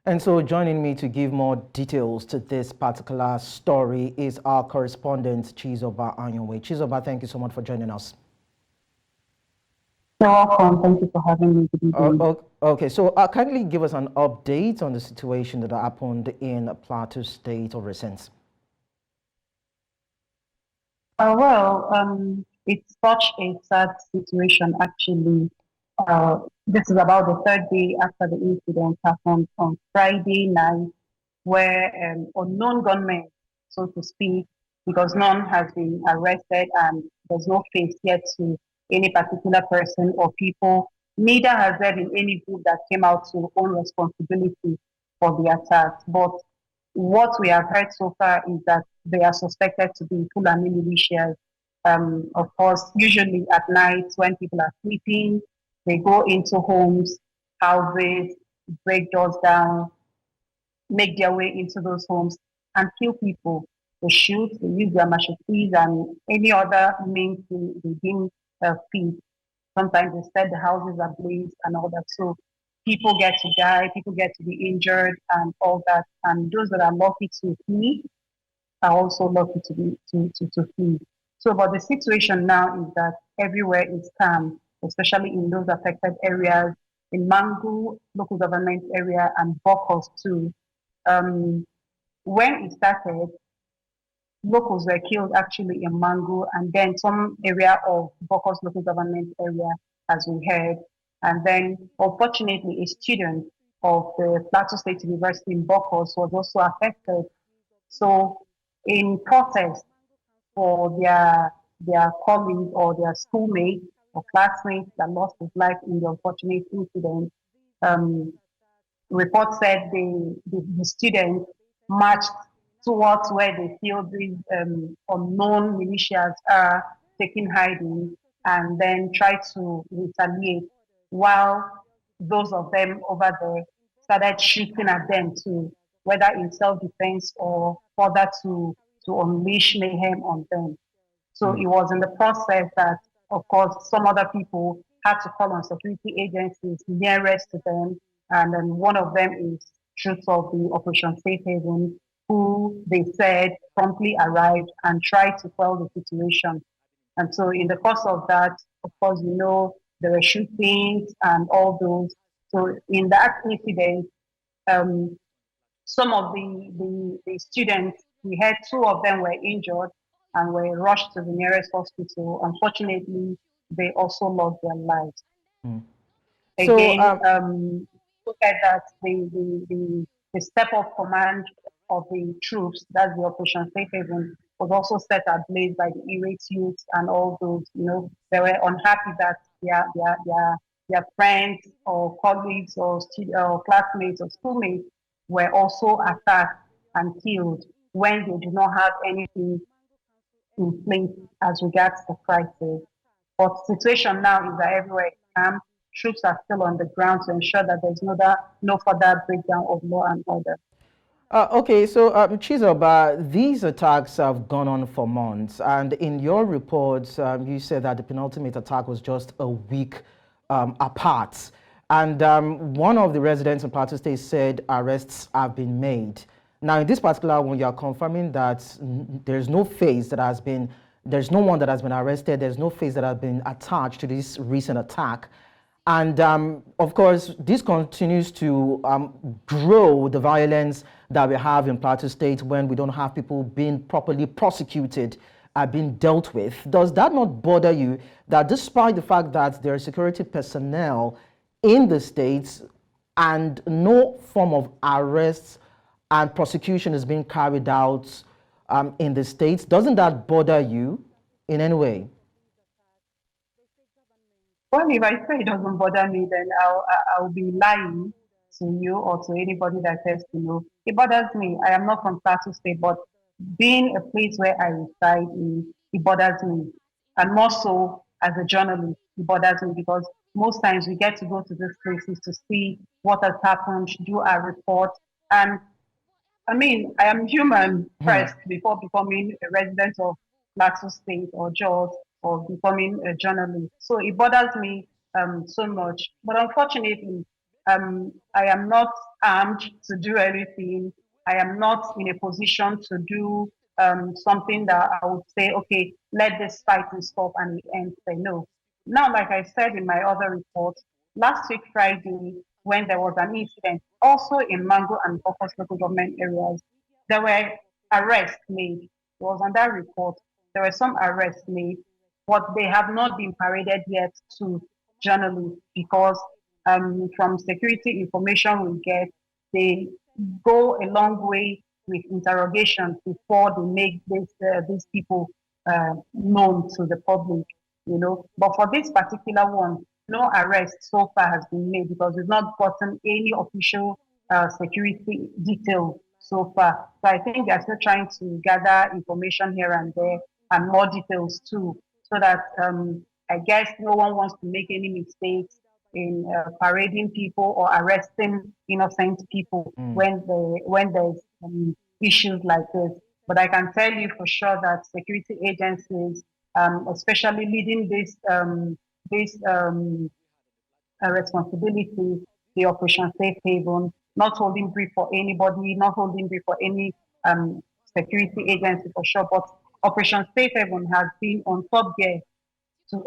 And so joining me to give more details to this particular story is our correspondent, Chizoba Anionwe. Chizoba, thank you so much for joining us. You're welcome. Thank you for having me. Good evening. Okay, so kindly give us an update on the situation that happened in Plateau State of recent. It's such a sad situation, actually. This is about the third day after the incident happened on Friday night, where unknown gunmen, so to speak, because none has been arrested and there's no face yet to any particular person or people. Neither has there been any group that came out to own responsibility for the attacks. But what we have heard so far is that they are suspected to be Fulani militias. Of course, usually at night when people are sleeping, they go into homes, houses, break doors down, make their way into those homes and kill people. They shoot, they use their machetes and any other means to begin feed. Sometimes they set the houses ablaze and all that. So people get to die, people get to be injured and all that. And those that are lucky to flee are also lucky to flee. So, but the situation now is that everywhere is calm, especially in those affected areas, in Mangu, local government area, and Bokkos too. Um, when it started, locals were killed actually in Mangu, and then some area of Bokkos local government area, as we heard. And then, unfortunately, a student of the Plateau State University in Bokkos was also affected. So, in protest for their colleague or their schoolmate or classmate that lost his life in the unfortunate incident, um, report said the students marched towards where they feel these unknown militias are taking hiding and then try to retaliate while those of them over there started shooting at them too, whether in self-defense or further to unleash mayhem on them. So it was in the process that, of course, some other people had to call on security agencies nearest to them. And then one of them is troops of the Operation Safe Haven, who they said promptly arrived and tried to quell the situation. And so in the course of that, of course, there were shootings and all those. So in that incident, um, some of the students, we had two of them were injured and were rushed to the nearest hospital. Unfortunately, they also lost their lives. Mm. So, Again, look at that, the step up command of the troops, that's the Operation Safe Haven, was also set ablaze by the irate youths and all those, they were unhappy that their friends or colleagues or, or classmates or schoolmates were also attacked and killed when they do not have anything in place as regards the crisis. But the situation now is that everywhere is calm. Troops are still on the ground to ensure that there's no further breakdown of law and order. Okay, so Chizoba, these attacks have gone on for months, and in your reports, you said that the penultimate attack was just a week apart. And one of the residents in Plateau State said arrests have been made. Now, in this particular one, you are confirming that there's no face that has been, there's no one that has been arrested, there's no face that has been attached to this recent attack. And of course, this continues to grow the violence that we have in Plateau State when we don't have people being properly prosecuted, being dealt with. Does that not bother you that despite the fact that there are security personnel in the states and no form of arrests and prosecution is being carried out in the states, doesn't that bother you in any way? Well, if I say it doesn't bother me, then I'll be lying to you or to anybody that says to you. It bothers me. I am not from Plateau State, but being a place where I reside in, it bothers me. And more so as a journalist, it bothers me because most times we get to go to these places to see what has happened, do our report. And I mean, I am human Hmm. first before becoming a resident of Plateau State or Jos or becoming a journalist. So it bothers me so much. But unfortunately, I am not armed to do anything. I am not in a position to do something that I would say, okay, let this fighting stop and it ends. Say no. Now, like I said in my other report, last week Friday, when there was an incident, also in Mangu and Bokkos local government areas, there were arrests made. It was on that report. There were some arrests made, but they have not been paraded yet to journalists because from security information we get, they go a long way with interrogation before they make these people known to the public, you know. But for this particular one, no arrest so far has been made because we've not gotten any official security detail so far. So I think they're still trying to gather information here and there and more details too, so that I guess no one wants to make any mistakes in parading people or arresting innocent people when there's issues like this. But I can tell you for sure that security agencies, especially leading this responsibility, the Operation Safe Haven, not holding brief for anybody, not holding brief for any security agency for sure. But Operation Safe Haven has been on top gear to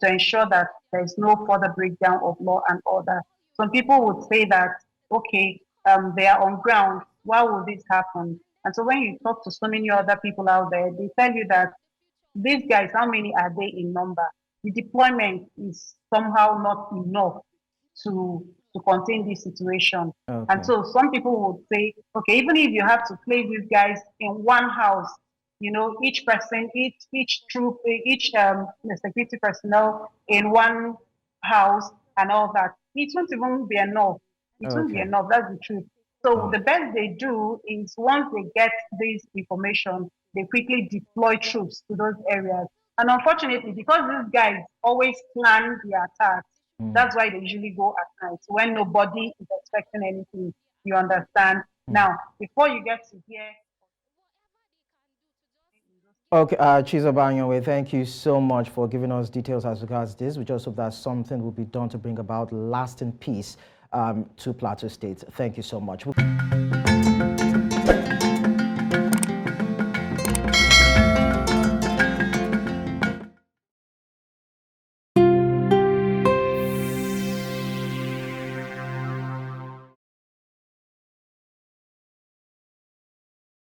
ensure that there is no further breakdown of law and order. Some people would say that, okay, they are on ground. Why would this happen? And so when you talk to so many other people out there, they tell you that these guys, how many are they in number? The deployment is somehow not enough to contain this situation. Okay. And so some people would say, okay, even if you have to place these guys in one house, you know, each person, each troop, each security personnel in one house and all that, it won't even be enough. It won't be Okay. enough. That's the truth. So the best they do is once they get this information, they quickly deploy troops to those areas. And unfortunately, because these guys always plan the attacks, that's why they usually go at night when nobody is expecting anything. You understand? Now, before you get to hear. Okay, Chizoba Anionwe, thank you so much for giving us details as regards this. We just hope that something will be done to bring about lasting peace to Plateau State. Thank you so much.